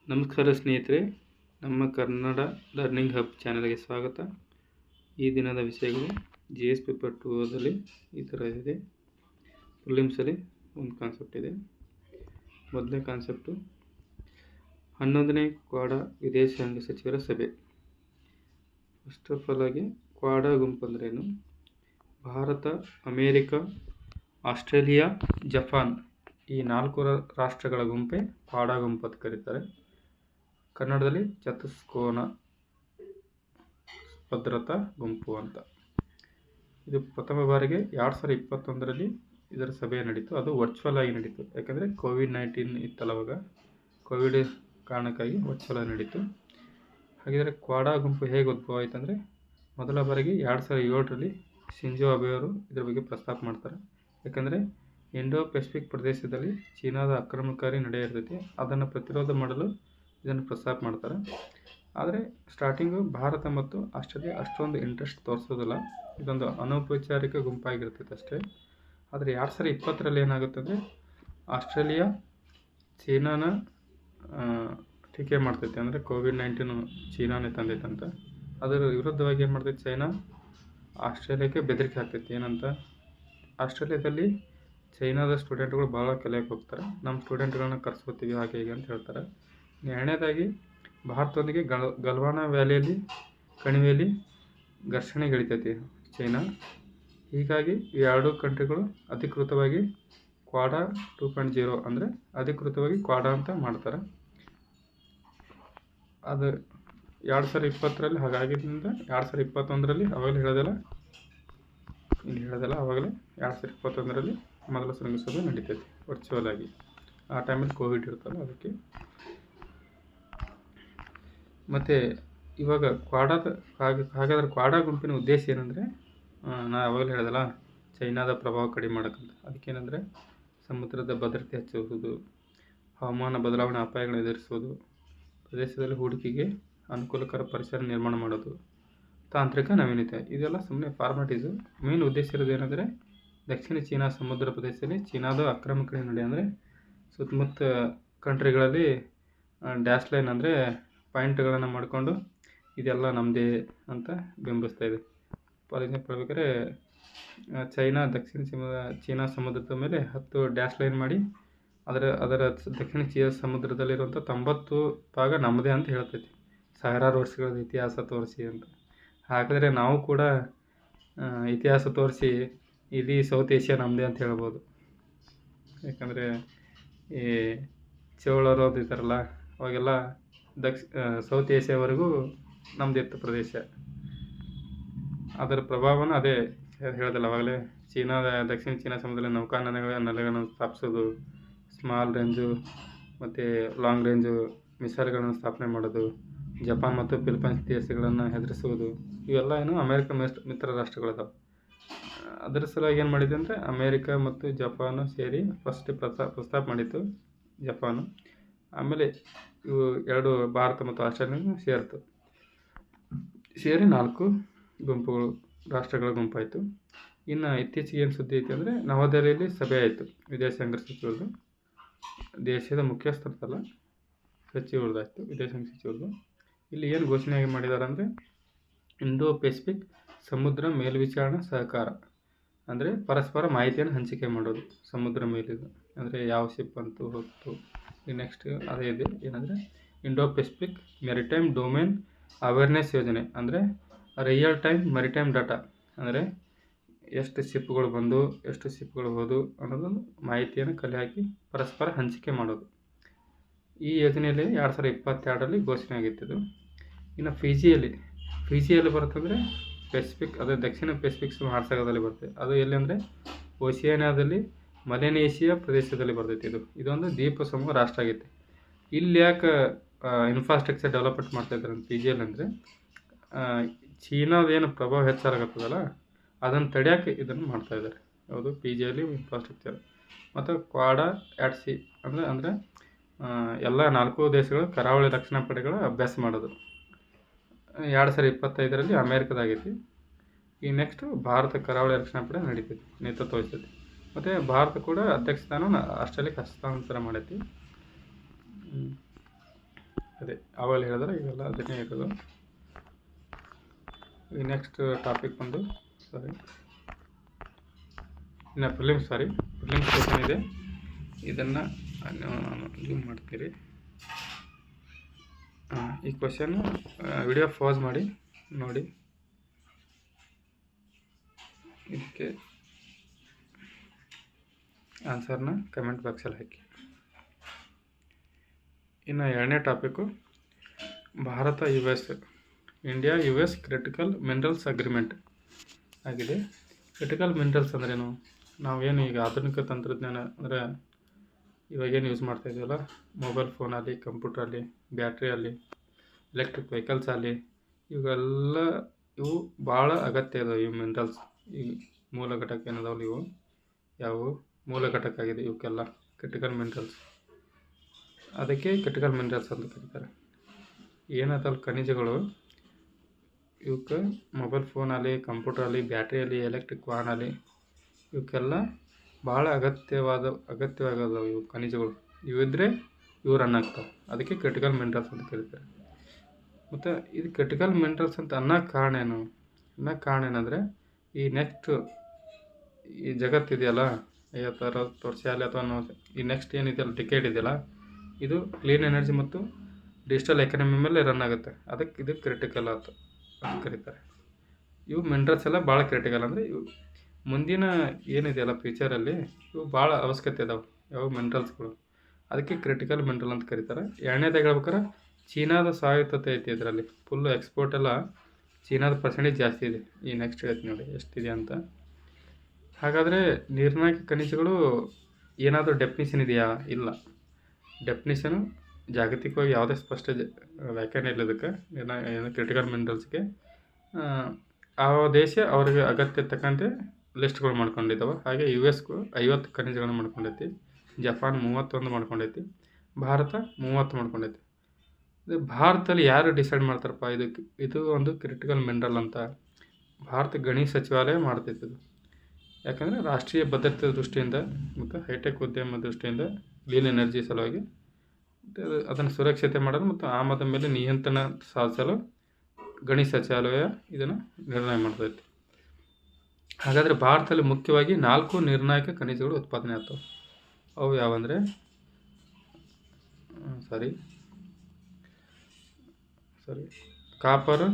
ನಮಸ್ಕಾರ ಸ್ನೇಹಿತರೆ, ನಮ್ಮ ಕನ್ನಡ ಲರ್ನಿಂಗ್ ಹಬ್ ಚಾನಲ್ಗೆ ಸ್ವಾಗತ. ಈ ದಿನದ ವಿಷಯಗಳು GS ಪೇಪರ್ 2ದಲ್ಲಿ ಈ ಥರ ಇದೆ. ಪ್ರಿಲಿಮ್ಸಲ್ಲಿ ಒಂದು ಕಾನ್ಸೆಪ್ಟ್ ಇದೆ. ಮೊದಲನೇ ಕಾನ್ಸೆಪ್ಟು 11ನೇ ಕ್ವಾಡ ವಿದೇಶಾಂಗ ಸಚಿವರ ಸಭೆ. ಫಸ್ಟ್ ಆಫ್ ಆಲ್ ಆಗಿ ಕ್ವಾಡ ಗುಂಪು ಅಂದ್ರೇನು? ಭಾರತ, ಅಮೇರಿಕ, ಆಸ್ಟ್ರೇಲಿಯಾ, ಜಪಾನ್ ಈ 4 ರಾಷ್ಟ್ರಗಳ ಗುಂಪೇ ಕ್ವಾಡ ಗುಂಪು ಅಂತ ಕರೀತಾರೆ. ಕನ್ನಡದಲ್ಲಿ ಚತುಷ್ಕೋನ ಭದ್ರತಾ ಗುಂಪು ಅಂತ. ಇದು ಪ್ರಥಮ ಬಾರಿಗೆ 2021ರಲ್ಲಿ ಇದರ ಸಭೆ ನಡೀತು. ಅದು ವರ್ಚುವಲ್ ಆಗಿ ನಡೀತು. ಯಾಕಂದರೆ COVID-19 ಇತ್ತಲ್ಲ, ಅವಾಗ ಕೋವಿಡ್ ಕಾರಣಕ್ಕಾಗಿ ವರ್ಚುವಲ್ ಆಗಿ ನಡೀತು. ಹಾಗಿದ್ರೆ ಕ್ವಾಡ ಗುಂಪು ಹೇಗೆ ಉದ್ಭವ ಆಯಿತು ಅಂದರೆ, ಮೊದಲ ಬಾರಿಗೆ 2007ರಲ್ಲಿ ಶಿಂಜೋ ಅಬೆ ಅವರು ಇದ್ರ ಬಗ್ಗೆ ಪ್ರಸ್ತಾಪ ಮಾಡ್ತಾರೆ. ಯಾಕಂದರೆ ಇಂಡೋ ಪೆಸಿಫಿಕ್ ಪ್ರದೇಶದಲ್ಲಿ ಚೀನಾದ ಆಕ್ರಮಣಕಾರಿ ನಡೆ ಇರ್ತೈತಿ, ಅದನ್ನು ಪ್ರತಿರೋಧ ಮಾಡಲು ಇದನ್ನು ಪ್ರಸ್ತಾಪ ಮಾಡ್ತಾರೆ. ಆದರೆ ಸ್ಟಾರ್ಟಿಂಗು ಭಾರತ ಮತ್ತು ಆಸ್ಟ್ರೇಲಿಯಾ ಅಷ್ಟೊಂದು ಇಂಟ್ರೆಸ್ಟ್ ತೋರಿಸೋದಿಲ್ಲ. ಇದೊಂದು ಅನೌಪಚಾರಿಕ ಗುಂಪಾಗಿರ್ತೈತೆ ಅಷ್ಟೇ. ಆದರೆ 2020ರಲ್ಲಿ ಏನಾಗುತ್ತೆ ಅಂದರೆ, ಆಸ್ಟ್ರೇಲಿಯಾ ಚೀನಾನ ಟೀಕೆ ಮಾಡ್ತೈತೆ. ಅಂದರೆ COVID-19 ಚೀನಾನೇ ತಂದೈತಂತ. ಅದರ ವಿರುದ್ಧವಾಗಿ ಏನು ಮಾಡ್ತೈತೆ ಚೈನಾ ಆಸ್ಟ್ರೇಲಿಯಾಕ್ಕೆ ಬೆದರಿಕೆ ಹಾಕ್ತೈತಿ. ಏನಂತ? ಆಸ್ಟ್ರೇಲಿಯಾದಲ್ಲಿ ಚೈನಾದ ಸ್ಟೂಡೆಂಟ್ಗಳು ಭಾಳ ಕಲಿಯೋಕೆ ಹೋಗ್ತಾರೆ, ನಮ್ಮ ಸ್ಟೂಡೆಂಟ್ಗಳನ್ನ ಕರ್ಸ್ಕೊತೀವಿ ಹಾಗೆ ಹೀಗೆ ಅಂತ ಹೇಳ್ತಾರೆ. ಎರಡನೇದಾಗಿ ಭಾರತದೊಂದಿಗೆ ಗಲ್ವಾನ ವ್ಯಾಲಿಯಲ್ಲಿ ಕಣಿವೆಯಲ್ಲಿ ಘರ್ಷಣೆಗಿಳಿತೈತಿ ಚೈನಾ. ಹೀಗಾಗಿ ಈ 2 ಕಂಟ್ರಿಗಳು ಅಧಿಕೃತವಾಗಿ ಕ್ವಾಡ 2.0 ಅಂದರೆ ಅಧಿಕೃತವಾಗಿ ಕ್ವಾಡ ಅಂತ ಮಾಡ್ತಾರೆ. ಅದು 2020ರಲ್ಲಿ ಹಾಗಾಗಿದ್ದರಿಂದ 2021ರಲ್ಲಿ ಅವಾಗಲೇ ಹೇಳೋದಲ್ಲ ಅವಾಗಲೇ 2021ರಲ್ಲಿ ಮೊದಲ ಶೃಂಗಸಭೆ ನಡೀತೈತಿ ವರ್ಚುವಲ್ ಆಗಿ. ಆ ಟೈಮಲ್ಲಿ ಕೋವಿಡ್ ಇರ್ತಲ್ಲ, ಅದಕ್ಕೆ. ಮತ್ತು ಇವಾಗ ಹಾಗಾದ್ರೆ ಕ್ವಾಡ ಗುಂಪಿನ ಉದ್ದೇಶ ಏನಂದರೆ, ನಾ ಅವಾಗಲೇ ಹೇಳಿದಲ್ಲ ಚೈನಾದ ಪ್ರಭಾವ ಕಡಿಮೆ ಮಾಡೋಕ್ಕಂತ. ಅದಕ್ಕೇನೆಂದರೆ ಸಮುದ್ರದ ಭದ್ರತೆ ಹೆಚ್ಚಿಸುವುದು, ಹವಾಮಾನ ಬದಲಾವಣೆ ಅಪಾಯಗಳನ್ನು ಎದುರಿಸುವುದು, ಪ್ರದೇಶದಲ್ಲಿ ಹೂಡಿಕೆಗೆ ಅನುಕೂಲಕರ ಪರಿಸರ ನಿರ್ಮಾಣ ಮಾಡೋದು, ತಾಂತ್ರಿಕ ನವೀನತೆ. ಇದೆಲ್ಲ ಸುಮ್ಮನೆ ಫಾರ್ಮಾಲಿಟೀಸು. ಮೇನ್ ಉದ್ದೇಶ ಇರೋದು ಏನಂದರೆ, ದಕ್ಷಿಣ ಚೀನಾ ಸಮುದ್ರ ಪ್ರದೇಶದಲ್ಲಿ ಚೀನಾದ ಆಕ್ರಮಣಕಾರಿ ನಡೆ ಅಂದರೆ ಸುತ್ತಮುತ್ತ ಕಂಟ್ರಿಗಳಲ್ಲಿ ಡ್ಯಾಶ್ ಲೈನ್ ಅಂದರೆ ಪಾಯಿಂಟ್ಗಳನ್ನು ಮಾಡಿಕೊಂಡು ಇದೆಲ್ಲ ನಮ್ಮದೇ ಅಂತ ಬಿಂಬಿಸ್ತಾ ಇದೆ. ಫಾರ್ ಎಕ್ಸಾಂಪಲ್ ಹೇಳ್ಬೇಕಾದ್ರೆ, ದಕ್ಷಿಣ ಚೀನಾ ಸಮುದ್ರದ ಮೇಲೆ 10 ಡ್ಯಾಶ್ ಲೈನ್ ಮಾಡಿ ಅದರ ದಕ್ಷಿಣ ಚೀನಾ ಸಮುದ್ರದಲ್ಲಿರುವಂಥ 90 ಭಾಗ ನಮ್ಮದೇ ಅಂತ ಹೇಳ್ತೈತಿ. ಸಾವಿರಾರು ವರ್ಷಗಳ ಇತಿಹಾಸ ತೋರಿಸಿ ಅಂತ. ಹಾಗಾದರೆ ನಾವು ಕೂಡ ಇತಿಹಾಸ ತೋರಿಸಿ ಇಡೀ ಸೌತ್ ಏಷ್ಯಾ ನಮ್ಮದೇ ಅಂತ ಹೇಳ್ಬೋದು. ಯಾಕಂದರೆ ಈ ಚೋಳರು ಅದು ಇದ್ದಾರಲ್ಲ, ಅವಾಗೆಲ್ಲ ಸೌತ್ ಏಷ್ಯಾವರೆಗೂ ನಮ್ಮದಿತ್ತು ಪ್ರದೇಶ. ಅದರ ಪ್ರಭಾವನ ಅದೇ ಹೇಳ್ದಲ್ಲ ಅವಾಗಲೇ, ದಕ್ಷಿಣ ಚೀನಾ ಸಮುದ್ರದಲ್ಲಿ ನೆಲೆಗಳನ್ನು ಸ್ಥಾಪಿಸೋದು, ಸ್ಮಾಲ್ ರೇಂಜು ಮತ್ತು ಲಾಂಗ್ ರೇಂಜು ಮಿಸೈಲ್ಗಳನ್ನು ಸ್ಥಾಪನೆ ಮಾಡೋದು, ಜಪಾನ್ ಮತ್ತು ಫಿಲಿಪೈನ್ಸ್ ದೇಶಗಳನ್ನು ಹೆದರಿಸುವುದು, ಇವೆಲ್ಲ ಏನು ಅಮೇರಿಕ ಮಿತ್ರ ರಾಷ್ಟ್ರಗಳದಾವೆ. ಅದರ ಸಲುವಾಗಿ ಏನು ಮಾಡಿದೆ ಅಂದರೆ, ಅಮೇರಿಕ ಮತ್ತು ಜಪಾನು ಸೇರಿ ಫಸ್ಟ್ ಪ್ರಸ್ತಾಪ ಮಾಡಿತ್ತು ಜಪಾನು. ಆಮೇಲೆ ಇವು 2 ಭಾರತ ಮತ್ತು ಆಸ್ಟ್ರೇಲಿಯಾ ಸೇರಿ 4 ಗುಂಪುಗಳು, ರಾಷ್ಟ್ರಗಳ ಗುಂಪಾಯಿತು. ಇನ್ನು ಇತ್ತೀಚೆಗೆ ಏನು ಸುದ್ದಿ ಐತೆ ಅಂದರೆ, ನವದೆಹಲಿಯಲ್ಲಿ ಸಭೆ ಆಯಿತು ವಿದೇಶಾಂಗ ಸಚಿವರದು. ದೇಶದ ಮುಖ್ಯಸ್ಥರದಲ್ಲ, ಸಚಿವರದಾಯಿತು, ವಿದೇಶಾಂಗ ಸಚಿವರದು. ಇಲ್ಲಿ ಏನು ಘೋಷಣೆ ಮಾಡಿದ್ದಾರೆ ಅಂದರೆ, ಇಂಡೋ ಪೆಸಿಫಿಕ್ ಸಮುದ್ರ ಮೇಲ್ವಿಚಾರಣಾ ಸಹಕಾರ ಅಂದರೆ ಪರಸ್ಪರ ಮಾಹಿತಿಯನ್ನು ಹಂಚಿಕೆ ಮಾಡೋದು ಸಮುದ್ರ ಮೇಲಿದು. ಅಂದರೆ ಯಾವ ಶಿಪ್ ಅಂತೂ ಹೊತ್ತು ಈ ನೆಕ್ಸ್ಟ್ ಅದೇ ಇದೆ. ಏನಂದರೆ Indo Pacific maritime domain awareness ಯೋಜನೆ. ಅಂದರೆ ರಿಯಲ್ ಟೈಮ್ ಮೆರಿಟೈಮ್ ಡಾಟಾ ಅಂದರೆ ಎಷ್ಟು ಶಿಪ್ಗಳು ಬಂದು ಎಷ್ಟು ಶಿಪ್ಗಳು ಹೋದು ಅನ್ನೋದೊಂದು ಮಾಹಿತಿಯನ್ನು ಕಲೆ ಹಾಕಿ ಪರಸ್ಪರ ಹಂಚಿಕೆ ಮಾಡೋದು. ಈ ಯೋಜನೆಯಲ್ಲಿ 2022ರಲ್ಲಿ ಘೋಷಣೆ ಆಗಿತ್ತು. ಇನ್ನು ಫಿಜಿಯಲ್ಲಿ ಬರುತ್ತಂದರೆ ಪೆಸಿಫಿಕ್, ಅದೇ ದಕ್ಷಿಣ ಪೆಸಿಫಿಕ್ ಮಹಾಸಾಗರದಲ್ಲಿ ಬರುತ್ತೆ. ಅದು ಎಲ್ಲಿ ಅಂದರೆ ಓಷಿಯಾನಿಯಾದಲ್ಲಿ ಮಲೆನೇಷಿಯಾ ಪ್ರದೇಶದಲ್ಲಿ ಬರ್ತೈತಿ. ಇದೊಂದು ದ್ವೀಪ ಸಮೂಹ ರಾಷ್ಟ್ರ ಆಗೈತೆ. ಇಲ್ಲಿ ಯಾಕೆ ಇನ್ಫ್ರಾಸ್ಟ್ರಕ್ಚರ್ ಡೆವಲಪ್ಮೆಂಟ್ ಮಾಡ್ತಾಯಿದ್ದಾರೆ ಅಂತ ಫಿಜಿಯಲ್ಲಿ ಅಂದರೆ, ಚೀನಾದೇನು ಪ್ರಭಾವ ಹೆಚ್ಚಾಗತ್ತದಲ್ಲ ಅದನ್ನು ತಡೆಯೋಕ್ಕೆ ಇದನ್ನು ಮಾಡ್ತಾಯಿದ್ದಾರೆ. ಯಾವುದು ಫಿಜಿಯಲ್ಲಿ ಇನ್ಫ್ರಾಸ್ಟ್ರಕ್ಚರ್. ಮತ್ತು ಕ್ವಾಡ ಅಟ್ ಸಿ ಅಂದರೆ ಎಲ್ಲ 4 ದೇಶಗಳು ಕರಾವಳಿ ರಕ್ಷಣಾ ಪಡೆಗಳ ಅಭ್ಯಾಸ ಮಾಡೋದು 2025ರಲ್ಲಿ ಅಮೇರಿಕದಾಗೈತಿ. ಈ ನೆಕ್ಸ್ಟು ಭಾರತ ಕರಾವಳಿ ರಕ್ಷಣಾ ಪಡೆ ನಡೀತೈತಿ, ನೇತೃತ್ವ ವಹಿಸ್ತೈತಿ. ಮತ್ತು ಭಾರತ ಕೂಡ ಅಧ್ಯಕ್ಷ ಸ್ಥಾನ ಆಸ್ಟ್ರೇಲಿಯಾಕ್ಕೆ ಹಸ್ತಾಂತರ ಮಾಡೈತಿ. ಅದೇ ಅವೆಲ್ಲ ಹೇಳಿದ್ರೆ ಇವೆಲ್ಲ ಅದನ್ನೇ ಇರೋದು. ಈ ನೆಕ್ಸ್ಟ್ ಟಾಪಿಕ್ ಬಂದು ಇನ್ನು ಪ್ರಿಲಿಮ್ಸ್ ಕ್ವೆಶನ್ ಇದೆ. ಇದನ್ನು ನಾನು ಜೂಮ್ ಮಾಡ್ತೀರಿ. ಈ ಕ್ವೆಶನ್ ವಿಡಿಯೋ ಪಾಸ್ ಮಾಡಿ ನೋಡಿ. ಇದಕ್ಕೆ ಆನ್ಸರ್ನ ಕಮೆಂಟ್ ಬಾಕ್ಸಲ್ಲಿ ಹಾಕಿ. ಇನ್ನು ಎರಡನೇ topic Bharat US India US critical minerals agreement ಆಗಿದೆ. ಕ್ರಿಟಿಕಲ್ ಮಿನರಲ್ಸ್ ಅಂದ್ರೇನು? ನಾವೇನು ಈಗ ಆಧುನಿಕ ತಂತ್ರಜ್ಞಾನ ಅಂದರೆ ಇವಾಗೇನು ಯೂಸ್ ಮಾಡ್ತಾ ಇದೀವಲ್ಲ, ಮೊಬೈಲ್ ಫೋನಲ್ಲಿ, ಕಂಪ್ಯೂಟ್ರಲ್ಲಿ, ಬ್ಯಾಟ್ರಿಯಲ್ಲಿ, ಎಲೆಕ್ಟ್ರಿಕ್ ವೆಹಿಕಲ್ಸಲ್ಲಿ, ಇವು ಭಾಳ ಅಗತ್ಯ ಇದಾವೆ. ಇವು ಮಿನರಲ್ಸ್, ಈ ಮೂಲ ಘಟಕ ಏನದಾವಲ್ಲ, ಇವು ಯಾವುವು ಮೂಲ ಘಟಕ ಆಗಿದೆ ಇವಕ್ಕೆಲ್ಲ ಕ್ರಿಟಿಕಲ್ ಮಿನರಲ್ಸ್. ಅದಕ್ಕೆ ಕ್ರಿಟಿಕಲ್ ಮಿನರಲ್ಸ್ ಅಂತ ಕರೀತಾರೆ. ಏನದಲ್ಲ ಖನಿಜಗಳು, ಇವಕ್ಕೆ ಮೊಬೈಲ್ ಫೋನಲ್ಲಿ, ಕಂಪ್ಯೂಟ್ರಲ್ಲಿ, ಬ್ಯಾಟ್ರಿಯಲ್ಲಿ, ಎಲೆಕ್ಟ್ರಿಕ್ ವಾಹನಲ್ಲಿ ಇವಕ್ಕೆಲ್ಲ ಭಾಳ ಅಗತ್ಯವಾಗದವು ಇವು ಖನಿಜಗಳು. ಇವಿದ್ರೆ ಇವು ರನ್ ಆಗ್ತಾವೆ. ಅದಕ್ಕೆ ಕ್ರಿಟಿಕಲ್ ಮಿನರಲ್ಸ್ ಅಂತ ಕರೀತಾರೆ. ಮತ್ತು ಇದು ಕ್ರಿಟಿಕಲ್ ಮಿನರಲ್ಸ್ ಅಂತ ಅನ್ನೋಕ್ಕೆ ಕಾರಣ ಏನಂದರೆ, ಈ ನೆಕ್ಸ್ಟ್ ಈ ಜಗತ್ತಿದೆಯಲ್ಲ, 50-60 ವರ್ಷ ಆಗಲಿ ಅಥವಾ ಈ ನೆಕ್ಸ್ಟ್ ಏನಿದೆಯಲ್ಲ ಡಿಕೇಡ್ ಇದೆಯಲ್ಲ, ಇದು ಕ್ಲೀನ್ ಎನರ್ಜಿ ಮತ್ತು ಡಿಜಿಟಲ್ ಎಕಾನಮಿ ಮೇಲೆ ರನ್ ಆಗುತ್ತೆ. ಅದಕ್ಕೆ ಇದು ಕ್ರಿಟಿಕಲ್ ಅಂತ ಕರೀತಾರೆ. ಇವು ಮಿನರಲ್ಸ್ ಎಲ್ಲ ಭಾಳ ಕ್ರಿಟಿಕಲ್. ಅಂದರೆ ಇವು ಮುಂದಿನ ಏನಿದೆಯಲ್ಲ ಫ್ಯೂಚರಲ್ಲಿ ಇವು ಭಾಳ ಅವಶ್ಯಕತೆ ಇದಾವೆ, ಯಾವ ಮಿನರಲ್ಸ್ಗಳು. ಅದಕ್ಕೆ ಕ್ರಿಟಿಕಲ್ ಮಿನರಲ್ ಅಂತ ಕರೀತಾರೆ. ಎರಡನೇದಾಗಿ ಹೇಳ್ಬೇಕಾರೆ ಚೀನಾದ ಸ್ವಾಯತ್ತತೆ ಐತಿ. ಇದರಲ್ಲಿ ಫುಲ್ಲು ಎಕ್ಸ್ಪೋರ್ಟ್ ಎಲ್ಲ ಚೀನಾದ ಪರ್ಸೆಂಟೇಜ್ ಜಾಸ್ತಿ ಇದೆ. ಈ ನೆಕ್ಸ್ಟ್ ಹೇಳ್ತೀನಿ ನೋಡಿ ಎಷ್ಟಿದೆ ಅಂತ. ಹಾಗಾದರೆ ನಿರ್ಣಾಯಕ ಖನಿಜಗಳು ಏನಾದರೂ ಡೆಫಿನಿಷನ್ ಇದೆಯಾ? ಇಲ್ಲ. ಡೆಫಿನಿಷನು ಜಾಗತಿಕವಾಗಿ ಯಾವುದೇ ಸ್ಪಷ್ಟ ವ್ಯಾಖ್ಯಾನ ಇಲ್ಲ ಇದಕ್ಕೆ. ಏನು ಕ್ರಿಟಿಕಲ್ ಮಿನರಲ್ಸ್ಗೆ ಆ ದೇಶ ಅವ್ರಿಗೆ ಅಗತ್ಯ ತಕ್ಕಂತೆ ಲಿಸ್ಟ್ಗಳು ಮಾಡ್ಕೊಂಡಿದ್ದಾವೆ. ಹಾಗೆ US 50 ಖನಿಜಗಳನ್ನು ಮಾಡ್ಕೊಂಡೈತಿ, ಜಪಾನ್ 31 ಮಾಡ್ಕೊಂಡೈತಿ, ಭಾರತ 30 ಮಾಡ್ಕೊಂಡೈತಿ. ಭಾರತದಲ್ಲಿ ಯಾರು ಡಿಸೈಡ್ ಮಾಡ್ತಾರಪ್ಪ ಇದು ಒಂದು ಕ್ರಿಟಿಕಲ್ ಮಿನರಲ್ ಅಂತ? ಭಾರತ ಗಣಿ ಸಚಿವಾಲಯ ಮಾಡ್ತೈತಿ ಇದು. ಯಾಕಂದರೆ ರಾಷ್ಟ್ರೀಯ ಭದ್ರತೆ ದೃಷ್ಟಿಯಿಂದ ಮತ್ತು ಹೈಟೆಕ್ ಉದ್ಯಮ ದೃಷ್ಟಿಯಿಂದ ಕ್ಲೀನ್ ಎನರ್ಜಿ ಸಲುವಾಗಿ ಅದನ್ನು ಸುರಕ್ಷತೆ ಮಾಡೋದು ಮತ್ತು ಆಮದ ಮೇಲೆ ನಿಯಂತ್ರಣ ಸಾಧಿಸಲು ಗಣಿ ಸಚಿವಾಲಯ ಇದನ್ನು ನಿರ್ಣಯ ಮಾಡ್ತೈತಿ. ಹಾಗಾದರೆ ಭಾರತದಲ್ಲಿ ಮುಖ್ಯವಾಗಿ 4 ನಿರ್ಣಾಯಕ ಖನಿಜಗಳು ಉತ್ಪಾದನೆ ಆಗ್ತವೆ. ಅವು ಯಾವಂದರೆ ಕಾಪರು,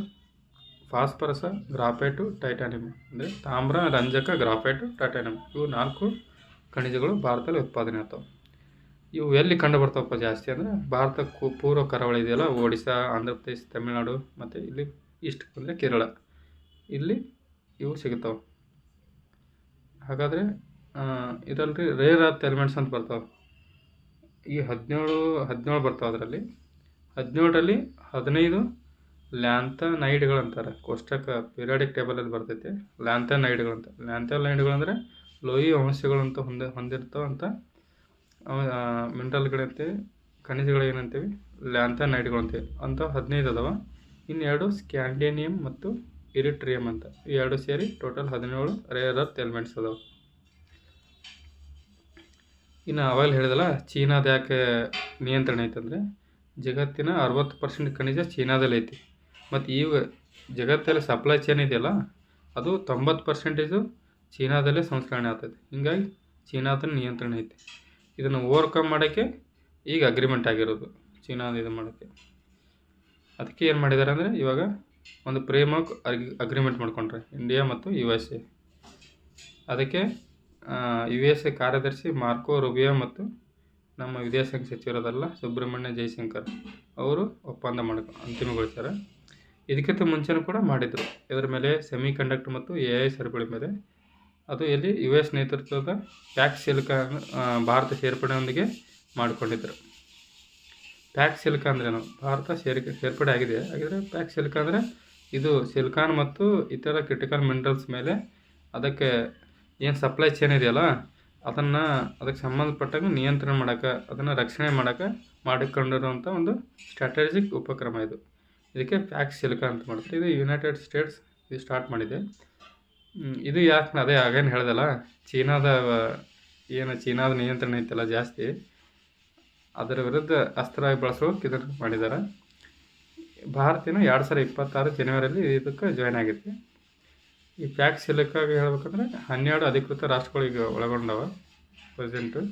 ಫಾಸ್ಫರಸ, ಗ್ರಾಫೈಟು, ಟೈಟಾನಿಯಂ. ಅಂದರೆ ತಾಮ್ರ, ರಂಜಕ, ಗ್ರಾಫೈಟು, ಟೈಟಾನಿಯಂ ಇವು 4 ಖನಿಜಗಳು ಭಾರತದಲ್ಲಿ ಉತ್ಪಾದನೆ ಆಗ್ತವೆ. ಇವು ಎಲ್ಲಿ ಕಂಡು ಬರ್ತಾವಪ್ಪ ಜಾಸ್ತಿ ಅಂದರೆ ಭಾರತ ಪೂರ್ವ ಕರಾವಳಿ ಇದೆಯಲ್ಲ, ಒಡಿಶಾ, ಆಂಧ್ರ ಪ್ರದೇಶ, ತಮಿಳುನಾಡು ಮತ್ತು ಇಲ್ಲಿ ಈಸ್ಟ್ ಅಂದರೆ ಕೇರಳ, ಇಲ್ಲಿ ಇವು ಸಿಗ್ತಾವೆ. ಹಾಗಾದರೆ ಇದರಲ್ಲಿ ರೇರ್ ಅರ್ತ್ ಎಲಿಮೆಂಟ್ಸ್ ಅಂತ ಬರ್ತಾವೆ. ಈ 17 ಬರ್ತಾವೆ. ಅದರಲ್ಲಿ 17ರಲ್ಲಿ 15 ಲ್ಯಾಂಥನೈಡ್ಗಳು ಅಂತಾರೆ. ಕೋಷ್ಟಕ ಪೀರಿಯಾಡಿಕ್ ಟೇಬಲಲ್ಲಿ ಬರ್ತೈತೆ ಲ್ಯಾಂಥನೈಡ್ಗಳು ಅಂತ. ಲ್ಯಾಂಥನೈಡ್ಗಳು ಅಂದರೆ ಲೋಹೀಯ ಅಂಶಗಳಂತ ಹೊಂದಿರ್ತಾವಂತ ಮಿನರಲ್ಗಳಂತೇವಿ, ಖನಿಜಗಳೇನಂತೀವಿ ಲ್ಯಾಂಥನೈಡ್ಗಳು ಅಂತೀವಿ. ಅಂತ 15 ಅದಾವ. ಇನ್ನೆರಡು ಸ್ಕ್ಯಾಂಡಿನಿಯಂ ಮತ್ತು ಇರಿಟ್ರಿಯಂ ಅಂತ, ಈ 2 ಸೇರಿ ಟೋಟಲ್ 17 ರೇರ್ ಅರ್ತ್ ಎಲಿಮೆಂಟ್ಸ್ ಅದಾವೆ. ಇನ್ನು ಅವಾಗಲೇ ಹೇಳಿದಲ್ಲ ಚೀನಾದ ಯಾಕೆ ನಿಯಂತ್ರಣ ಐತಂದರೆ, ಜಗತ್ತಿನ 60% ಖನಿಜ ಚೀನಾದಲ್ಲಿ ಐತಿ. ಮತ್ತು ಈಗ ಜಗತ್ತಲ್ಲಿ ಸಪ್ಲೈ ಚೈನ್ ಇದೆಯಲ್ಲ, ಅದು 90% ಚೀನಾದಲ್ಲೇ ಸಂಸ್ಕರಣೆ ಆಗ್ತೈತಿ. ಹೀಗಾಗಿ ಚೀನಾದ ನಿಯಂತ್ರಣ ಐತಿ. ಇದನ್ನು ಓವರ್ಕಮ್ ಮಾಡೋಕ್ಕೆ ಈಗ ಅಗ್ರಿಮೆಂಟ್ ಆಗಿರೋದು ಚೀನಾದ ಇದು ಮಾಡೋಕ್ಕೆ. ಅದಕ್ಕೆ ಏನು ಮಾಡಿದ್ದಾರೆ ಅಂದರೆ, ಇವಾಗ ಒಂದು ಫ್ರೇಮ್ವರ್ಕ್ ಅಗ್ರಿಮೆಂಟ್ ಮಾಡ್ಕೊಂಡ್ರೆ ಇಂಡಿಯಾ ಮತ್ತು USA. ಅದಕ್ಕೆ USA ಕಾರ್ಯದರ್ಶಿ ಮಾರ್ಕೋ ರೂಬಿಯೋ ಮತ್ತು ನಮ್ಮ ವಿದೇಶಾಂಗ ಸಚಿವರದಲ್ಲ ಸುಬ್ರಹ್ಮಣ್ಯ ಜೈಶಂಕರ್ ಅವರು ಒಪ್ಪಂದ ಅಂತಿಮಗೊಳಿಸ್ತಾರೆ. ಇದಕ್ಕಿಂತ ಮುಂಚೆನೂ ಕೂಡ ಮಾಡಿದರು ಇದರ ಮೇಲೆ, ಸೆಮಿ ಕಂಡಕ್ಟರ್ ಮತ್ತು AI ಸರಪಳಿ ಮೇಲೆ. ಅದು ಎಲ್ಲಿ US ನೇತೃತ್ವದ ಪ್ಯಾಕ್ ಸಿಲಿಕಾನ್ ಭಾರತ ಸೇರ್ಪಡೆಯೊಂದಿಗೆ ಮಾಡಿಕೊಂಡಿದ್ದರು. ಪ್ಯಾಕ್ ಸಿಲಿಕಾನ್ ಅಂದ್ರೇನು? ಭಾರತ ಸೇರ್ಪಡೆ ಆಗಿದ್ರೆ ಪ್ಯಾಕ್ ಸಿಲಿಕಾನ್ ಅಂದರೆ ಇದು ಸಿಲಿಕಾನ್ ಮತ್ತು ಇತರ ಕ್ರಿಟಿಕಲ್ ಮಿನರಲ್ಸ್ ಮೇಲೆ ಅದಕ್ಕೆ ಏನು ಸಪ್ಲೈ ಚೈನ್ ಇದೆಯಲ್ಲ ಅದಕ್ಕೆ ಸಂಬಂಧಪಟ್ಟಾಗ ನಿಯಂತ್ರಣ ಮಾಡೋಕ್ಕೆ, ಅದನ್ನು ರಕ್ಷಣೆ ಮಾಡೋಕ್ಕೆ ಮಾಡಿಕೊಂಡಿರುವಂಥ ಒಂದು ಸ್ಟ್ರಾಟಜಿಕ್ ಉಪಕ್ರಮ ಇದು. ಇದಕ್ಕೆ ಪ್ಯಾಕ್ ಸಿಲಿಕಾನ್ ಅಂತ ಮಾಡ್ತಾರೆ. ಇದು ಯುನೈಟೆಡ್ ಸ್ಟೇಟ್ಸ್ ಇದು ಸ್ಟಾರ್ಟ್ ಮಾಡಿದೆ. ಇದು ಯಾಕೆ ಅದೇ ಆಗೇನು ಹೇಳ್ದಲ್ಲ, ಚೀನಾದ ನಿಯಂತ್ರಣ ಐತಲ್ಲ ಜಾಸ್ತಿ, ಅದರ ವಿರುದ್ಧ ಅಸ್ತ್ರ ಬಳಸೋಕೆ ಇದನ್ನು ಮಾಡಿದ್ದಾರೆ. ಭಾರತನ 2026 ಜನವರಿಯಲ್ಲಿ ಇದಕ್ಕೆ ಜಾಯ್ನ್ ಆಗೈತಿ. ಈ ಪ್ಯಾಕ್ ಶಿಲಕ್ಕಾಗಿ ಹೇಳ್ಬೇಕಂದ್ರೆ 12 ಅಧಿಕೃತ ರಾಷ್ಟ್ರಗಳಿಗೆ ಒಳಗೊಂಡವ ಪ್ರೆಸೆಂಟು.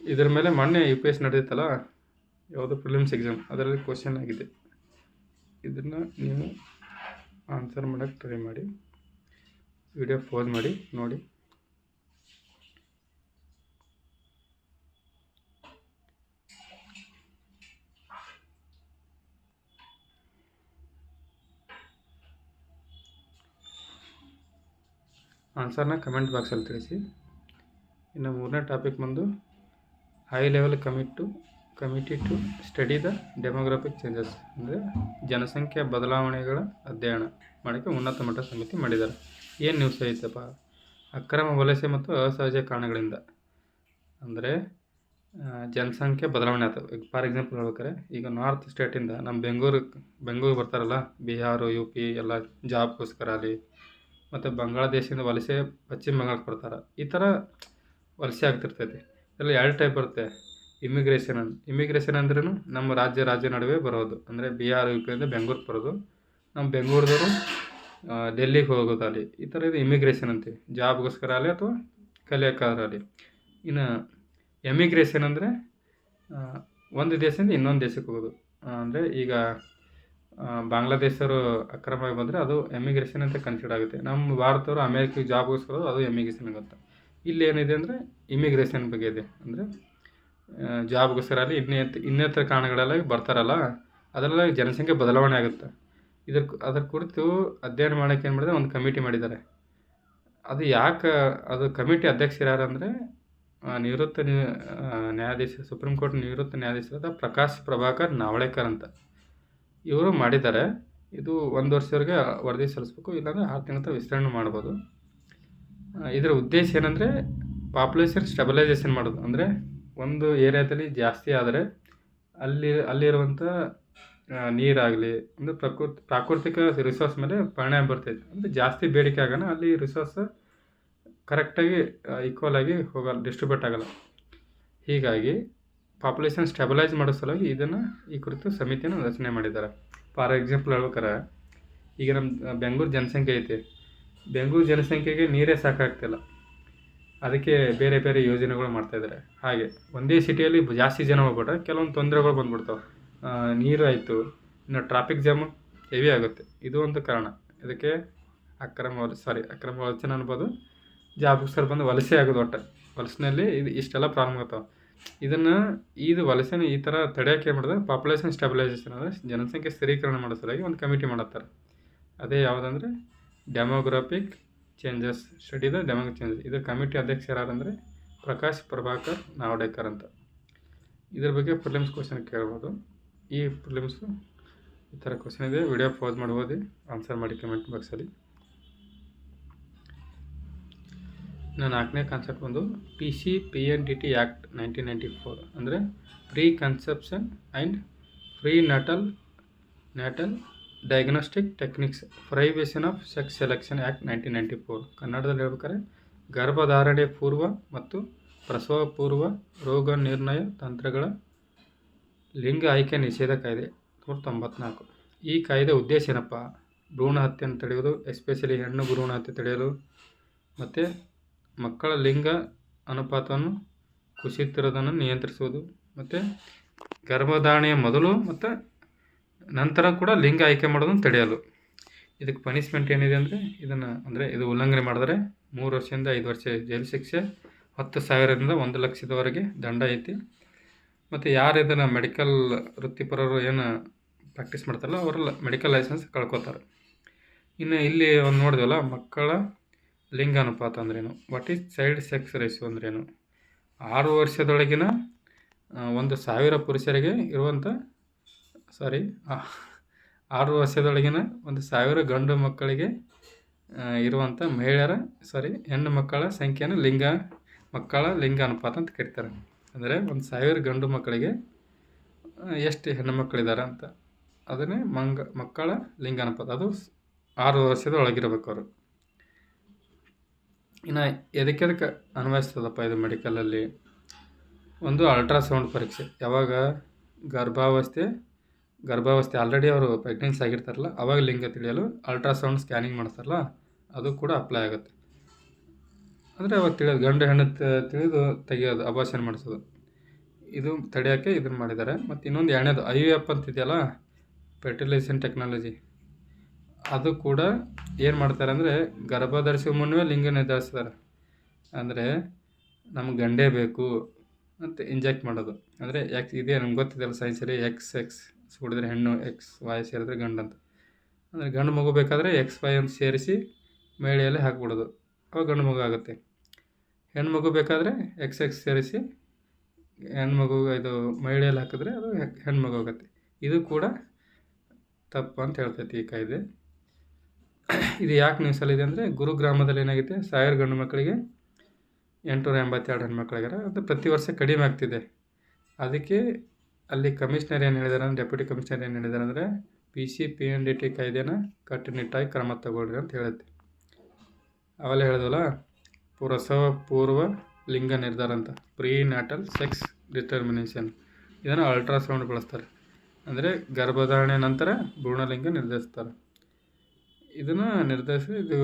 ಇದ್ರ ಮೇಲೆ ಮೊನ್ನೆ UPS ನಡೆದಿತ್ತಲ್ಲ, ಯಾವುದು ಪ್ರಿಲಿಮ್ಸ್ ಎಕ್ಸಾಮ್, ಅದರಲ್ಲಿ ಕ್ವಶನ್ ಆಗಿದೆ. ಇದನ್ನು ನೀವು ಆನ್ಸರ್ ಮಾಡೋಕ್ಕೆ ಟ್ರೈ ಮಾಡಿ. ವಿಡಿಯೋ ಪಾಸ್ ಮಾಡಿ ನೋಡಿ. ಆನ್ಸರ್ನ ಕಮೆಂಟ್ ಬಾಕ್ಸಲ್ಲಿ ತಿಳಿಸಿ. ಇನ್ನು 3ನೇ ಟಾಪಿಕ್ ಬಂದು high level committee to study the demographic changes, ಅಂದರೆ ಜನಸಂಖ್ಯಾ ಬದಲಾವಣೆಗಳ ಅಧ್ಯಯನ ಮಾಡೋಕ್ಕೆ ಉನ್ನತ ಮಟ್ಟ ಸಮಿತಿ ಮಾಡಿದ್ದಾರೆ. ಏನು ನ್ಯೂಸ್ ಐತಪ್ಪ? ಅಕ್ರಮ ವಲಸೆ ಮತ್ತು ಅಸಹಜ ಕಾರಣಗಳಿಂದ, ಅಂದರೆ ಜನಸಂಖ್ಯೆ ಬದಲಾವಣೆ ಆಗ್ತದೆ. ಫಾರ್ ಎಕ್ಸಾಂಪಲ್ ಹೇಳ್ಬೇಕಾರೆ, ಈಗ ನಾರ್ತ್ ಸ್ಟೇಟಿಂದ ನಮ್ಮ ಬೆಂಗಳೂರು ಬರ್ತಾರಲ್ಲ, ಬಿಹಾರ UP ಎಲ್ಲ ಜಾಬ್ಗೋಸ್ಕರ ಅಲ್ಲಿ, ಮತ್ತು ಬಾಂಗ್ಲಾದೇಶದಿಂದ ವಲಸೆ ಪಶ್ಚಿಮ ಬಂಗಾಳಕ್ಕೆ ಬರ್ತಾರೆ. ಈ ಥರ ವಲಸೆ ಆಗ್ತಿರ್ತೈತಿ. ಇದರಲ್ಲಿ 2 ಟೈಪ್ ಬರುತ್ತೆ. ಇಮಿಗ್ರೇಷನ್ ಅಂದ್ರೂ ನಮ್ಮ ರಾಜ್ಯ ನಡುವೆ ಬರೋದು, ಅಂದರೆ ಬಿಹಾರ UPಯಿಂದ ಬೆಂಗಳೂರಿಗೆ ಬರೋದು, ನಮ್ಮ ಬೆಂಗಳೂರದವರು ಡೆಲ್ಲಿಗೆ ಹೋಗೋದು ಅಲ್ಲಿ. ಈ ಥರ ಇದು ಇಮಿಗ್ರೇಷನ್ ಅಂತೀವಿ, ಜಾಬ್ಗೋಸ್ಕರ ಆಗಲಿ ಅಥವಾ ಕಲಿಯೋಕ್ಕಾಗಲಿ. ಇನ್ನು ಎಮಿಗ್ರೇಷನ್ ಅಂದರೆ ಒಂದು ದೇಶದಿಂದ ಇನ್ನೊಂದು ದೇಶಕ್ಕೆ ಹೋಗೋದು. ಅಂದರೆ ಈಗ ಬಾಂಗ್ಲಾದೇಶರು ಅಕ್ರಮವಾಗಿ ಬಂದರೆ ಅದು ಎಮಿಗ್ರೇಷನ್ ಅಂತ ಕನ್ಸಿಡರ್ ಆಗುತ್ತೆ. ನಮ್ಮ ಭಾರತದವರು ಅಮೇರಿಕೆಗೆ ಜಾಬ್ಗೋಸ್ಕರ ಅದು ಎಮಿಗ್ರೇಷನ್ ಆಗುತ್ತೆ. ಇಲ್ಲಿ ಏನಿದೆ ಅಂದರೆ ಇಮಿಗ್ರೇಷನ್ ಬಗ್ಗೆ ಇದೆ, ಅಂದರೆ ಜಾಬ್ಗೋಸ್ಕರ ಅಲ್ಲಿ ಇನ್ನಿತರ ಕಾರಣಗಳೆಲ್ಲ ಬರ್ತಾರಲ್ಲ, ಅದರೆಲ್ಲ ಜನಸಂಖ್ಯೆ ಬದಲಾವಣೆ ಆಗುತ್ತೆ. ಅದ್ರ ಕುರಿತು ಅಧ್ಯಯನ ಮಾಡೋಕ್ಕೆ ಏನು ಮಾಡಿದ್ರೆ ಒಂದು ಕಮಿಟಿ ಮಾಡಿದ್ದಾರೆ. ಅದು ಯಾಕೆ ಅದು ಕಮಿಟಿ ಅಧ್ಯಕ್ಷರು ಯಾರು ಅಂದರೆ ನಿವೃತ್ತ ನ್ಯಾಯಾಧೀಶ, ಸುಪ್ರೀಂ ಕೋರ್ಟ್ ನಿವೃತ್ತ ನ್ಯಾಯಾಧೀಶರಾದ ಪ್ರಕಾಶ್ ಪ್ರಭಾಕರ್ ನಾವಳೇಕರ್ ಅಂತ ಇವರು ಮಾಡಿದ್ದಾರೆ. ಇದು 1 ವರ್ಷವರೆಗೆ ವರದಿ ಸಲ್ಲಿಸ್ಬೇಕು, ಇಲ್ಲಾಂದರೆ 6 ತಿಂಗಳ ವಿಸ್ತರಣೆ ಮಾಡ್ಬೋದು. ಇದರ ಉದ್ದೇಶ ಏನಂದರೆ ಪಾಪ್ಯುಲೇಷನ್ ಸ್ಟೆಬಿಲೈಸೇಷನ್ ಮಾಡೋದು. ಅಂದರೆ ಒಂದು ಏರಿಯಾದಲ್ಲಿ ಜಾಸ್ತಿ ಆದರೆ ಅಲ್ಲಿರುವಂಥ ನೀರಾಗಲಿ, ಅಂದರೆ ಪ್ರಾಕೃತಿಕ ರಿಸೋರ್ಸ್ ಮೇಲೆ ಪರಿಣಾಮ ಬರ್ತೈತೆ. ಅಂದರೆ ಜಾಸ್ತಿ ಬೇಡಿಕೆ ಆಗೋಣ, ಅಲ್ಲಿ ರಿಸೋರ್ಸ್ ಕರೆಕ್ಟಾಗಿ ಈಕ್ವಲ್ ಆಗಿ ಹೋಗಲ್ಲ, ಡಿಸ್ಟ್ರಿಬ್ಯೂಟ್ ಆಗಲ್ಲ. ಹೀಗಾಗಿ ಪಾಪ್ಯುಲೇಷನ್ ಸ್ಟೆಬಿಲೈಸ್ ಮಾಡೋ ಸಲುವಾಗಿ ಈ ಕುರಿತು ಸಮಿತಿಯನ್ನು ರಚನೆ ಮಾಡಿದ್ದಾರೆ. ಫಾರ್ ಎಕ್ಸಾಂಪಲ್ ಹೇಳ್ಬೇಕಾರೆ, ಈಗ ನಮ್ಮ ಬೆಂಗಳೂರು ಜನಸಂಖ್ಯೆ ಐತಿ, ಬೆಂಗಳೂರು ಜನಸಂಖ್ಯೆಗೆ ನೀರೇ ಸಾಕಾಗ್ತಿಲ್ಲ, ಅದಕ್ಕೆ ಬೇರೆ ಬೇರೆ ಯೋಜನೆಗಳು ಮಾಡ್ತಾಯಿದ್ದಾರೆ. ಹಾಗೆ ಒಂದೇ ಸಿಟಿಯಲ್ಲಿ ಜಾಸ್ತಿ ಜನ ಹೋಗ್ಬಿಟ್ರೆ ಕೆಲವೊಂದು ತೊಂದರೆಗಳು ಬಂದ್ಬಿಡ್ತಾವೆ. ನೀರು ಆಯಿತು, ಇನ್ನು ಟ್ರಾಫಿಕ್ ಜಾಮು ಹೆವಿ ಆಗುತ್ತೆ. ಇದು ಒಂದು ಕಾರಣ. ಇದಕ್ಕೆ ಅಕ್ರಮ ವಲಸೆ ಅನ್ಬೋದು, ಜಾಬ್ಗೋಸ್ಕರ ಬಂದು ವಲಸೆ ಆಗೋದು. ವಲಸಿನಲ್ಲಿ ಇಷ್ಟೆಲ್ಲ ಪ್ರಾಬ್ಲಮ್ ಆಗ್ತಾವೆ. ಇದು ವಲಸೆನ ಈ ಥರ ತಡೆಯೋಕೆ ಏನು ಮಾಡಿದ್ರೆ ಪಾಪ್ಯುಲೇಷನ್ ಸ್ಟೆಬಿಲೈಸೇಷನ್, ಅಂದರೆ ಜನಸಂಖ್ಯೆ ಸ್ಥಿರೀಕರಣ ಮಾಡೋ ಸಲುವಾಗಿ ಒಂದು ಕಮಿಟಿ ಮಾಡತ್ತಾರೆ. ಅದೇ ಯಾವುದಂದರೆ demographic changes, study the demographic changes. ಇದರ ಕಮಿಟಿ ಅಧ್ಯಕ್ಷರು ಯಾರಂದರೆ ಪ್ರಕಾಶ್ ಪ್ರಭಾಕರ್ ನಾವಡೇಕರ್ ಅಂತ. ಇದ್ರ ಬಗ್ಗೆ ಪ್ರಿಲಿಮ್ಸ್ ಕ್ವಶನ್ ಕೇಳ್ಬೋದು. ಈ ಪ್ರಿಲಿಮ್ಸು ಈ ಥರ ಕ್ವಶನ್ ಇದೆ. ವಿಡಿಯೋ ಪಾಸ್ ಮಾಡಿ ಓದಿ ಆನ್ಸರ್ ಮಾಡಿ ಕಮೆಂಟ್ ಬಾಕ್ಸಲ್ಲಿ. ಇನ್ನು 4ನೇ ಕಾನ್ಸೆಪ್ಟ್ ಬಂದು PCPNDT ಆ್ಯಕ್ಟ್ 1994, ಅಂದರೆ pre conception and pre natal diagnostic techniques privation of sex selection act 1994. ಕನ್ನಡದಲ್ಲಿ ಹೇಳ್ಬೇಕಾದ್ರೆ ಗರ್ಭಧಾರಣೆ ಪೂರ್ವ ಮತ್ತು ಪ್ರಸವ ಪೂರ್ವ ರೋಗ ನಿರ್ಣಯ ತಂತ್ರಗಳ ಲಿಂಗ ಆಯ್ಕೆ ನಿಷೇಧ ಕಾಯ್ದೆ 1994. ಈ ಕಾಯ್ದೆ ಉದ್ದೇಶ ಏನಪ್ಪ? ಭ್ರೂಣ ಹತ್ಯೆಯನ್ನು ತಡೆಯೋದು, ಎಸ್ಪೆಷಲಿ ಹೆಣ್ಣು ಭ್ರೂಣ ಹತ್ಯೆ ತಡೆಯೋದು, ಮತ್ತು ಮಕ್ಕಳ ಲಿಂಗ ಅನುಪಾತವನ್ನು ಕುಸಿತಿರೋದನ್ನು ನಿಯಂತ್ರಿಸುವುದು, ಮತ್ತು ಗರ್ಭಧಾರಣೆಯ ಮೊದಲು ಮತ್ತು ನಂತರ ಕೂಡ ಲಿಂಗ ಆಯ್ಕೆ ಮಾಡೋದನ್ನು ತಡೆಯಲು. ಇದಕ್ಕೆ ಪನಿಷ್ಮೆಂಟ್ ಏನಿದೆ ಅಂದರೆ ಇದು ಉಲ್ಲಂಘನೆ ಮಾಡಿದ್ರೆ 3 ವರ್ಷದಿಂದ 5 ವರ್ಷ ಜೈಲು ಶಿಕ್ಷೆ, 10,000ರಿಂದ 1 ಲಕ್ಷದವರೆಗೆ ದಂಡ ಐತಿ. ಮತ್ತು ಯಾರು ಇದನ್ನು ಮೆಡಿಕಲ್ ವೃತ್ತಿಪರರು ಏನು ಪ್ರಾಕ್ಟೀಸ್ ಮಾಡ್ತಾರಲ್ಲ ಅವರೆಲ್ಲ ಮೆಡಿಕಲ್ ಲೈಸೆನ್ಸ್ ಕಳ್ಕೊತಾರೆ. ಇನ್ನು ಇಲ್ಲಿ ಒಂದು ನೋಡಿದ್ವಲ್ಲ, ಮಕ್ಕಳ ಲಿಂಗ ಅನುಪಾತ ಅಂದ್ರೇನು, what is child sex ratio ಅಂದ್ರೇನು, 6 ವರ್ಷದೊಳಗಿನ 1,000 ಪುರುಷರಿಗೆ ಇರುವಂಥ 6 ವರ್ಷದೊಳಗಿನ 1,000 ಗಂಡು ಮಕ್ಕಳಿಗೆ ಇರುವಂಥ ಹೆಣ್ಣು ಮಕ್ಕಳ ಸಂಖ್ಯೆಯನ್ನು ಮಕ್ಕಳ ಲಿಂಗ ಅನುಪಾತ ಅಂತ ಕರೀತಾರೆ. ಅಂದರೆ 1,000 ಗಂಡು ಮಕ್ಕಳಿಗೆ ಎಷ್ಟು ಹೆಣ್ಣು ಮಕ್ಕಳಿದ್ದಾರೆ ಅಂತ, ಅದನ್ನೇ ಮಕ್ಕಳ ಲಿಂಗ ಅನುಪಾತ. ಅದು 6 ವರ್ಷದ ಒಳಗಿರಬೇಕು ಅವರು. ಇನ್ನು ಎದಕ್ಕೆ ಅನ್ವಯಿಸ್ತದಪ್ಪ ಇದು ಮೆಡಿಕಲಲ್ಲಿ? ಒಂದು ಅಲ್ಟ್ರಾಸೌಂಡ್ ಪರೀಕ್ಷೆ, ಯಾವಾಗ ಗರ್ಭಾವಸ್ಥೆ ಗರ್ಭಾವಸ್ಥೆ ಆಲ್ರೆಡಿ ಅವರು ಪ್ರೆಗ್ನೆನ್ಸಿ ಆಗಿರ್ತಾರಲ್ಲ ಅವಾಗ ಲಿಂಗ ತಿಳಿಯಲು ಅಲ್ಟ್ರಾಸೌಂಡ್ ಸ್ಕ್ಯಾನಿಂಗ್ ಮಾಡಿಸ್ತಾರಲ್ಲ ಅದು ಕೂಡ ಅಪ್ಲೈ ಆಗುತ್ತೆ. ಅಂದರೆ ಅವಾಗ ತಿಳಿಯೋದು ಗಂಡು ಹೆಣ್ಣು ತಿಳಿದು ತೆಗಿಯೋದು ಅಬಾರ್ಷನ್ ಮಾಡಿಸೋದು ಇದು ತಡೆಯೋಕ್ಕೆ ಇದನ್ನು ಮಾಡಿದ್ದಾರೆ. ಮತ್ತು ಇನ್ನೊಂದು ಎರಡನೇದು IVF ಅಂತಿದೆಯಲ್ಲ, ಫರ್ಟಿಲೈಸೇಷನ್ ಟೆಕ್ನಾಲಜಿ, ಅದು ಕೂಡ ಏನು ಮಾಡ್ತಾರೆ ಅಂದರೆ ಗರ್ಭ ಧರಿಸುವ ಮುನ್ನವೇ ಲಿಂಗ ನಿರ್ಧರಿಸ್ತಾರೆ. ಅಂದರೆ ನಮ್ಗೆ ಗಂಡೇ ಬೇಕು ಅಂತ ಇಂಜೆಕ್ಟ್ ಮಾಡೋದು. ಅಂದರೆ ಇದೇ ನಮ್ಗೆ ಗೊತ್ತಿದೆಯಲ್ಲ ಸೈನ್ಸಲ್ಲಿ XX ಹೊಡಿದ್ರೆ ಹೆಣ್ಣು, XY ಸೇರಿದ್ರೆ ಗಂಡು ಅಂತ. ಅಂದರೆ ಗಂಡು ಮಗು ಬೇಕಾದರೆ XY ಅಂತ ಸೇರಿಸಿ ಮಹಿಳೆಯಲ್ಲಿ ಹಾಕ್ಬಿಡೋದು, ಅವಾಗ ಗಂಡು ಮಗು ಆಗುತ್ತೆ. ಹೆಣ್ಣು ಮಗು ಬೇಕಾದರೆ XX ಸೇರಿಸಿ ಹೆಣ್ಮಗು ಇದು ಮಹಿಳೆಯಲ್ಲಿ ಹಾಕಿದ್ರೆ ಅದು ಹೆಣ್ಣು ಮಗು ಆಗುತ್ತೆ. ಇದು ಕೂಡ ತಪ್ಪು ಅಂತ ಹೇಳ್ತೈತಿ ಈ ಕಾಯ್ದೆ. ಇದು ಯಾಕೆ ನ್ಯೂಸಲ್ಲಿದೆ ಅಂದರೆ ಗುರುಗ್ರಾಮದಲ್ಲಿ ಏನಾಗಿದೆ, 1000 ಗಂಡು ಮಕ್ಕಳಿಗೆ 882 ಹೆಣ್ಮಕ್ಳಿಗಾರ, ಅದು ಪ್ರತಿ ವರ್ಷ ಕಡಿಮೆ ಆಗ್ತಿದೆ. ಅದಕ್ಕೆ ಅಲ್ಲಿ ಕಮಿಷನರ್ ಏನು ಹೇಳಿದಾರೆ ಅಂದರೆ, ಡೆಪ್ಯೂಟಿ ಕಮಿಷನರ್ ಏನು ಹೇಳಿದಾರೆ ಅಂದರೆ PC-PNDT ಕಾಯ್ದೆನ ಕಟ್ಟುನಿಟ್ಟಾಗಿ ಕ್ರಮ ತಗೊಳ್ರಿ ಅಂತ ಹೇಳುತ್ತೆ. ಅವೆಲ್ಲ ಹೇಳಿದ್ವಲ್ಲ, ಪ್ರಸವ ಪೂರ್ವ ಲಿಂಗ ನಿರ್ಧಾರ ಅಂತ, ಪ್ರೀ ನ್ಯಾಟಲ್ ಸೆಕ್ಸ್ ಡಿಟರ್ಮಿನೇಷನ್, ಇದನ್ನು ಅಲ್ಟ್ರಾಸೌಂಡ್ ಬಳಸ್ತಾರೆ. ಅಂದರೆ ಗರ್ಭಧಾರಣೆ ನಂತರ ಭ್ರೂಣಲಿಂಗ ನಿರ್ಧರಿಸ್ತಾರೆ. ಇದನ್ನು ನಿರ್ಧರಿಸಿ ಇದು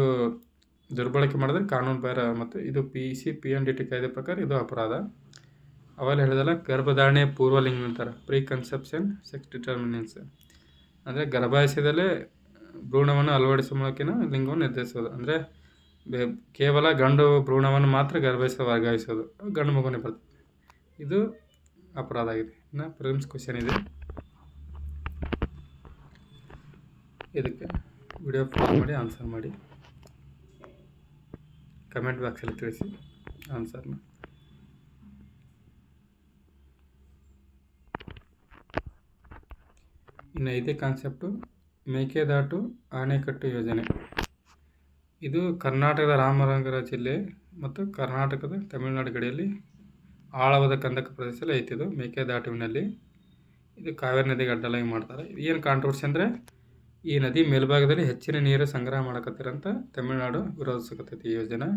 ದುರ್ಬಳಕೆ ಮಾಡಿದ್ರೆ ಕಾನೂನು ಬಾಹಿರ, ಮತ್ತು ಇದು PC-PNDT ಕಾಯ್ದೆ ಪ್ರಕಾರ ಇದು ಅಪರಾಧ. ಅವೆಲ್ಲ ಹೇಳಿದಲ್ಲ, ಗರ್ಭಧಾರಣೆ ಪೂರ್ವ ಲಿಂಗ ನಿರ್ಧಾರ, ಪ್ರೀ ಕನ್ಸೆಪ್ಷನ್ ಸೆಕ್ಸ್ ಡಿಟರ್ಮಿನೇಷನ್, ಅಂದರೆ ಗರ್ಭಾಶಯದಲ್ಲೇ ಭ್ರೂಣವನ್ನು ಅಳವಡಿಸುವ ಮೂಲಕ ಲಿಂಗವನ್ನು ನಿರ್ಧರಿಸೋದು. ಅಂದರೆ ಕೇವಲ ಗಂಡು ಭ್ರೂಣವನ್ನು ಮಾತ್ರ ಗರ್ಭಾಶಯ ವರ್ಗಾಯಿಸೋದು, ಗಂಡು ಮಗುನೇ ಬರ್ತದೆ. ಇದು ಅಪರಾಧ ಆಗಿದೆ. ಇನ್ನು ಪ್ರಿಲಿಮ್ಸ್ ಕ್ವಶನ್ ಇದೆ, ಇದಕ್ಕೆ ವಿಡಿಯೋ ಪಾಸ್ ಮಾಡಿ ಆನ್ಸರ್ ಮಾಡಿ, ಕಮೆಂಟ್ ಬಾಕ್ಸಲ್ಲಿ ತಿಳಿಸಿ ಆನ್ಸರ್ನ. ಇನ್ನು ಇದೇ ಕಾನ್ಸೆಪ್ಟು ಮೇಕೆದಾಟು ಅಣೆಕಟ್ಟು ಯೋಜನೆ. ಇದು ಕರ್ನಾಟಕದ ರಾಮನಗರ ಜಿಲ್ಲೆ ಮತ್ತು ಕರ್ನಾಟಕದ ತಮಿಳುನಾಡು ಗಡಿಯಲ್ಲಿ ಆಳವಾದ ಕಂದಕ ಪ್ರದೇಶದಲ್ಲಿ ಐತಿದು ಮೇಕೆದಾಟುವಿನಲ್ಲಿ. ಇದು ಕಾವೇರಿ ನದಿಗೆ ಅಡ್ಡಲಾಗಿ ಮಾಡ್ತಾರೆ. ಏನು ಕಾಂಟ್ರವರ್ಸಿ ಅಂದರೆ, ಈ ನದಿ ಮೇಲ್ಭಾಗದಲ್ಲಿ ಹೆಚ್ಚಿನ ನೀರು ಸಂಗ್ರಹ ಮಾಡಕತ್ತಿರಂತ ತಮಿಳುನಾಡು ವಿರೋಧಿಸಕತ್ತೈತಿ ಈ ಯೋಜನೆ.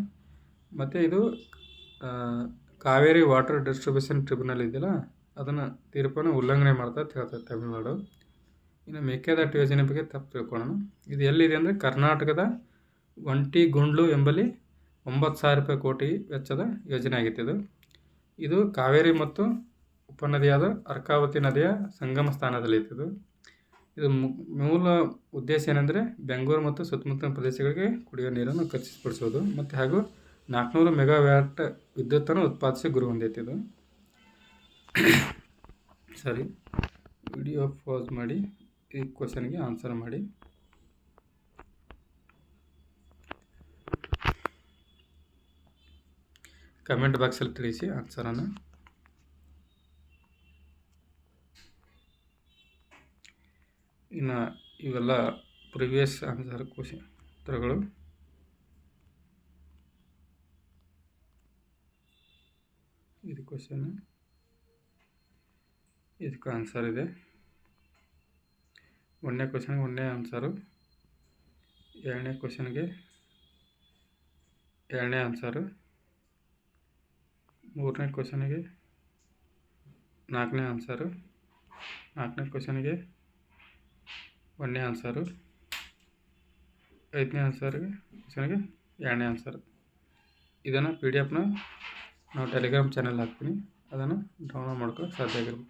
ಮತ್ತು ಇದು ಕಾವೇರಿ ವಾಟರ್ ಡಿಸ್ಟ್ರಿಬ್ಯೂಷನ್ ಟ್ರಿಬ್ಯುನಲ್ ಇದೆಯಲ್ಲ, ಅದನ್ನು ತೀರ್ಪನ್ನು ಉಲ್ಲಂಘನೆ ಮಾಡ್ತಾ ಅಂತ ಹೇಳ್ತಾರೆ ತಮಿಳುನಾಡು. ಇನ್ನು ಮೇಕೆದಾಟು ಯೋಜನೆ ಬಗ್ಗೆ ತಪ್ಪು ತಿಳ್ಕೊಳ್ಳೋಣ. ಇದು ಎಲ್ಲಿದೆ ಅಂದರೆ ಕರ್ನಾಟಕದ ಒಂಟಿಗುಂಡ್ಲು ಎಂಬಲ್ಲಿ 9,000 ಕೋಟಿ ವೆಚ್ಚದ ಯೋಜನೆ ಆಗಿತ್ತು. ಇದು ಕಾವೇರಿ ಮತ್ತು ಉಪನದಿಯಾದ ಅರ್ಕಾವತಿ ನದಿಯ ಸಂಗಮ ಸ್ಥಾನದಲ್ಲಿ ಇತ್ತು. ಇದು ಮೂಲ ಉದ್ದೇಶ ಏನೆಂದರೆ ಬೆಂಗಳೂರು ಮತ್ತು ಸುತ್ತಮುತ್ತಲಿನ ಪ್ರದೇಶಗಳಿಗೆ ಕುಡಿಯುವ ನೀರನ್ನು ಖಚಿತಪಡಿಸೋದು ಮತ್ತು ಹಾಗೂ 400 ಮೆಗಾವ್ಯಾಟ್ ವಿದ್ಯುತ್ತನ್ನು ಉತ್ಪಾದಿಸಿ ಗುರಿ ಹೊಂದೈತಿ ಇದು. ಸರಿ, ವಿಡಿಯೋ ಪಾಸ್ ಮಾಡಿ ಈ ಕ್ವಶನ್ಗೆ ಆನ್ಸರ್ ಮಾಡಿ. ಕಮೆಂಟ್ ಬಾಕ್ಸಲ್ಲಿ ತಿಳಿಸಿ ಆನ್ಸರನ್ನು. ಇನ್ನು ಇವೆಲ್ಲ ಪ್ರಿವಿಯಸ್ ಆನ್ಸರ್ ಕ್ವಶನ್ ಉತ್ತರಗಳು. ಇದು ಕ್ವಶನ್, ಇದಕ್ಕೆ ಆನ್ಸರ್ ಇದೆ. ಒಂದನೇ ಕ್ವಶನ್ಗೆ ಒಂದನೇ ಆನ್ಸರು, ಎರಡನೇ ಕ್ವಶನ್ಗೆ ಎರಡನೇ ಆನ್ಸರು, ಮೂರನೇ ಕ್ವಶನ್ಗೆ ನಾಲ್ಕನೇ ಆನ್ಸರು, ನಾಲ್ಕನೇ ಕ್ವಶನ್ಗೆ ಒಂದನೇ ಆನ್ಸರು, ಐದನೇ ಕ್ವಶನ್ಗೆ ಎರಡನೇ ಆನ್ಸರು. ಇದನ್ನು PDF ನಾವು ಟೆಲಿಗ್ರಾಮ್ ಚಾನಲ್ ಹಾಕ್ತೀನಿ, ಅದನ್ನು ಡೌನ್ಲೋಡ್ ಮಾಡ್ಕೊಳ್ಳೋಕೆ ಸಾಧ್ಯ ಆಗಿರ್ಬೇಕು.